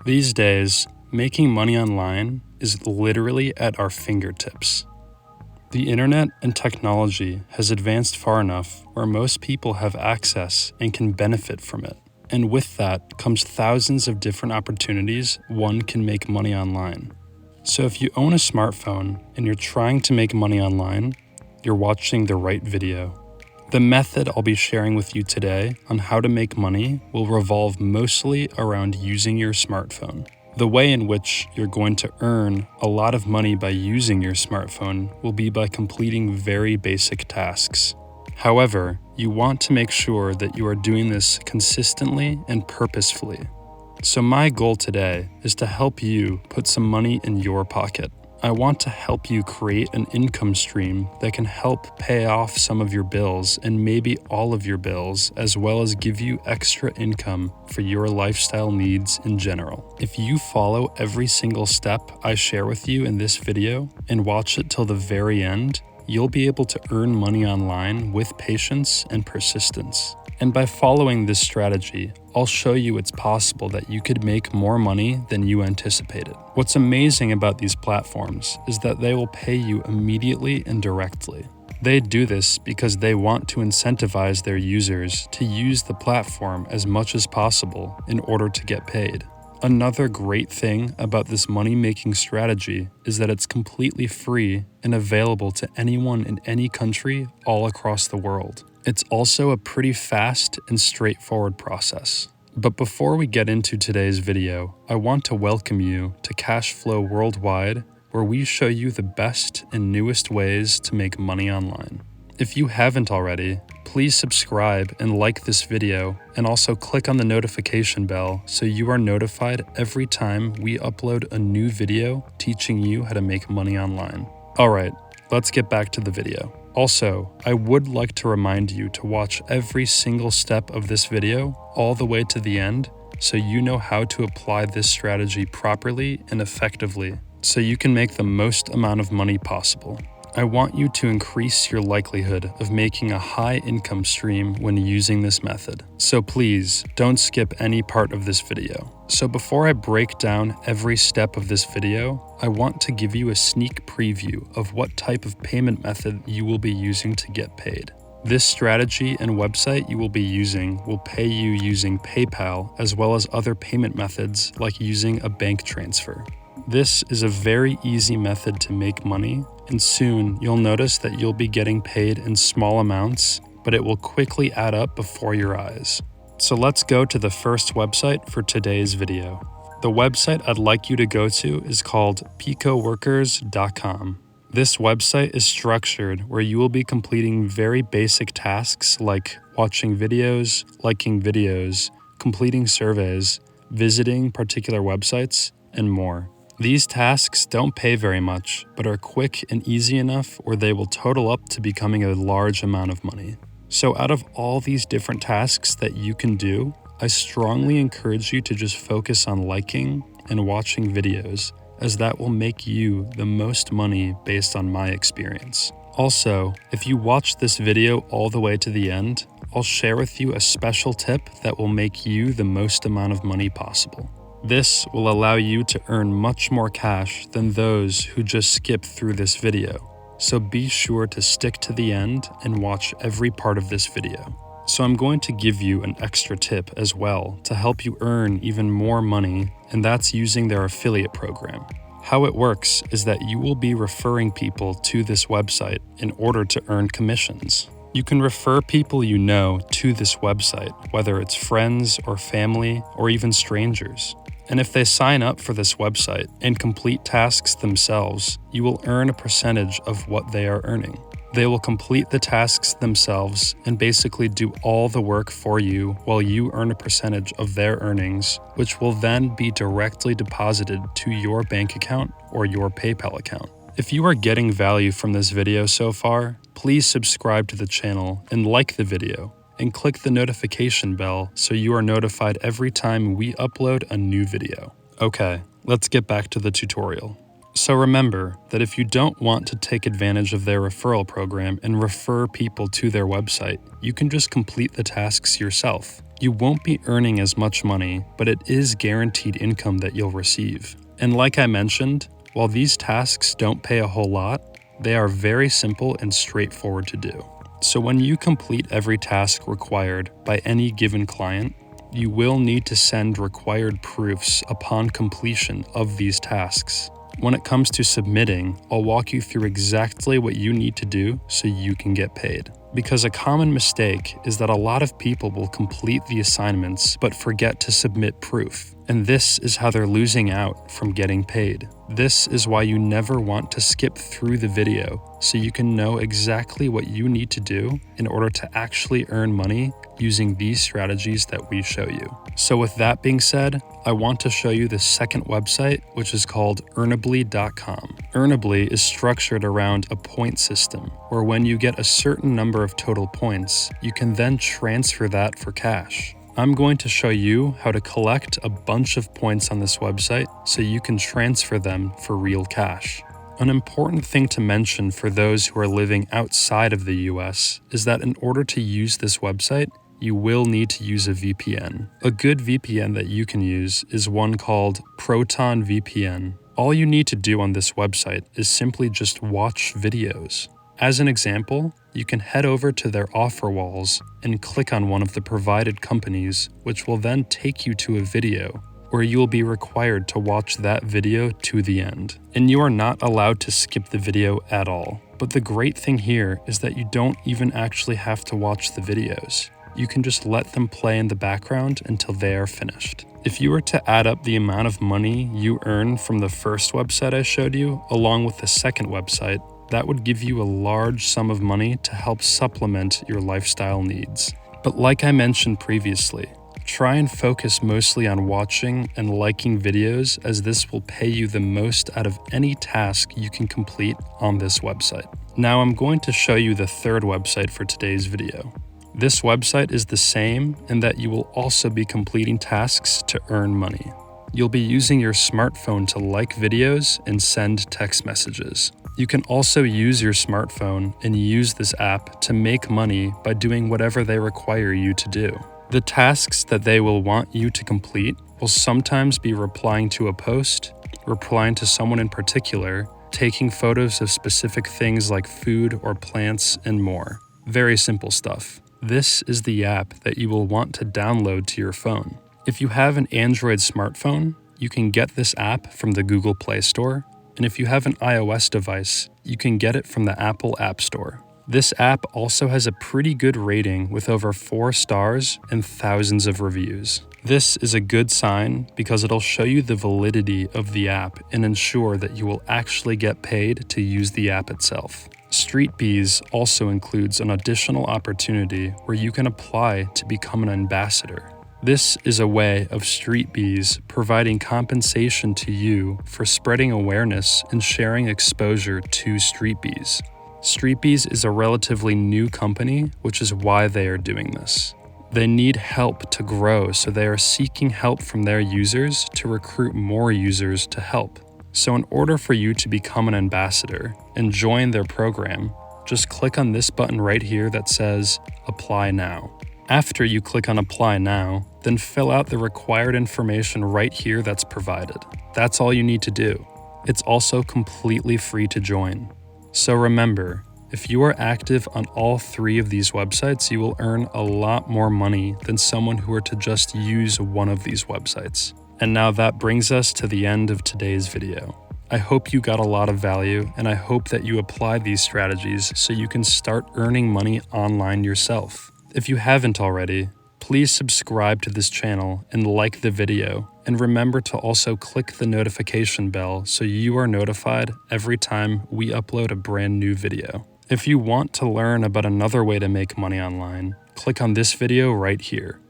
These days, making money online is literally at our fingertips. The internet and technology has advanced far enough where most people have access and can benefit from it. And with that comes thousands of different opportunities one can make money online. So if you own a smartphone and you're trying to make money online, you're watching the right video. The method I'll be sharing with you today on how to make money will revolve mostly around using your smartphone. The way in which you're going to earn a lot of money by using your smartphone will be by completing very basic tasks. However, you want to make sure that you are doing this consistently and purposefully. So my goal today is to help you put some money in your pocket. I want to help you create an income stream that can help pay off some of your bills and maybe all of your bills, as well as give you extra income for your lifestyle needs in general. If you follow every single step I share with you in this video and watch it till the very end, you'll be able to earn money online with patience and persistence. And by following this strategy, I'll show you it's possible that you could make more money than you anticipated. What's amazing about these platforms is that they will pay you immediately and directly. They do this because they want to incentivize their users to use the platform as much as possible in order to get paid. Another great thing about this money-making strategy is that it's completely free and available to anyone in any country all across the world. It's also a pretty fast and straightforward process. But before we get into today's video, I want to welcome you to Cashflow Worldwide, where we show you the best and newest ways to make money online. If you haven't already, please subscribe and like this video, and also click on the notification bell so you are notified every time we upload a new video teaching you how to make money online. Alright, let's get back to the video. Also, I would like to remind you to watch every single step of this video all the way to the end so you know how to apply this strategy properly and effectively so you can make the most amount of money possible. I want you to increase your likelihood of making a high income stream when using this method. So please, don't skip any part of this video. So before I break down every step of this video, I want to give you a sneak preview of what type of payment method you will be using to get paid. This strategy and website you will be using will pay you using PayPal as well as other payment methods like using a bank transfer. This is a very easy method to make money, and soon you'll notice that you'll be getting paid in small amounts, but it will quickly add up before your eyes. So let's go to the first website for today's video. The website I'd like you to go to is called picoworkers.com. This website is structured where you will be completing very basic tasks like watching videos, liking videos, completing surveys, visiting particular websites, and more. These tasks don't pay very much, but are quick and easy enough where they will total up to becoming a large amount of money. So out of all these different tasks that you can do, I strongly encourage you to just focus on liking and watching videos, as that will make you the most money based on my experience. Also, if you watch this video all the way to the end, I'll share with you a special tip that will make you the most amount of money possible. This will allow you to earn much more cash than those who just skip through this video. So be sure to stick to the end and watch every part of this video. So I'm going to give you an extra tip as well to help you earn even more money, and that's using their affiliate program. How it works is that you will be referring people to this website in order to earn commissions. You can refer people you know to this website, whether it's friends or family or even strangers. And if they sign up for this website and complete tasks themselves, you will earn a percentage of what they are earning. They will complete the tasks themselves and basically do all the work for you while you earn a percentage of their earnings, which will then be directly deposited to your bank account or your PayPal account. If you are getting value from this video so far, please subscribe to the channel and like the video, and click the notification bell so you are notified every time we upload a new video. Okay, let's get back to the tutorial. So remember that if you don't want to take advantage of their referral program and refer people to their website, you can just complete the tasks yourself. You won't be earning as much money, but it is guaranteed income that you'll receive. And like I mentioned, while these tasks don't pay a whole lot, they are very simple and straightforward to do. So when you complete every task required by any given client, you will need to send required proofs upon completion of these tasks. When it comes to submitting, I'll walk you through exactly what you need to do so you can get paid. Because a common mistake is that a lot of people will complete the assignments but forget to submit proof. And this is how they're losing out from getting paid. This is why you never want to skip through the video so you can know exactly what you need to do in order to actually earn money using these strategies that we show you. So with that being said, I want to show you the second website, which is called Earnably.com. Earnably is structured around a point system, where when you get a certain number of total points, you can then transfer that for cash. I'm going to show you how to collect a bunch of points on this website so you can transfer them for real cash. An important thing to mention for those who are living outside of the US is that in order to use this website, you will need to use a VPN. A good VPN that you can use is one called Proton VPN. All you need to do on this website is simply just watch videos. As an example, you can head over to their offer walls and click on one of the provided companies, which will then take you to a video where you will be required to watch that video to the end. And you are not allowed to skip the video at all. But the great thing here is that you don't even actually have to watch the videos. You can just let them play in the background until they are finished. If you were to add up the amount of money you earn from the first website I showed you, along with the second website, that would give you a large sum of money to help supplement your lifestyle needs. But like I mentioned previously, try and focus mostly on watching and liking videos, as this will pay you the most out of any task you can complete on this website. Now I'm going to show you the third website for today's video. This website is the same in that you will also be completing tasks to earn money. You'll be using your smartphone to like videos and send text messages. You can also use your smartphone and use this app to make money by doing whatever they require you to do. The tasks that they will want you to complete will sometimes be replying to a post, replying to someone in particular, taking photos of specific things like food or plants, and more. Very simple stuff. This is the app that you will want to download to your phone. If you have an Android smartphone, you can get this app from the Google Play Store, and if you have an iOS device, you can get it from the Apple App Store. This app also has a pretty good rating with over 4 stars and thousands of reviews. This is a good sign because it'll show you the validity of the app and ensure that you will actually get paid to use the app itself. StreetBees also includes an additional opportunity where you can apply to become an ambassador. This is a way of StreetBees providing compensation to you for spreading awareness and sharing exposure to StreetBees. StreetBees is a relatively new company, which is why they are doing this. They need help to grow, so they are seeking help from their users to recruit more users to help. So in order for you to become an ambassador and join their program, just click on this button right here that says Apply Now. After you click on Apply Now, then fill out the required information right here that's provided. That's all you need to do. It's also completely free to join. So remember, if you are active on all 3 of these websites, you will earn a lot more money than someone who were to just use one of these websites. And now that brings us to the end of today's video. I hope you got a lot of value, and I hope that you apply these strategies so you can start earning money online yourself. If you haven't already, please subscribe to this channel and like the video, and remember to also click the notification bell so you are notified every time we upload a brand new video. If you want to learn about another way to make money online, click on this video right here.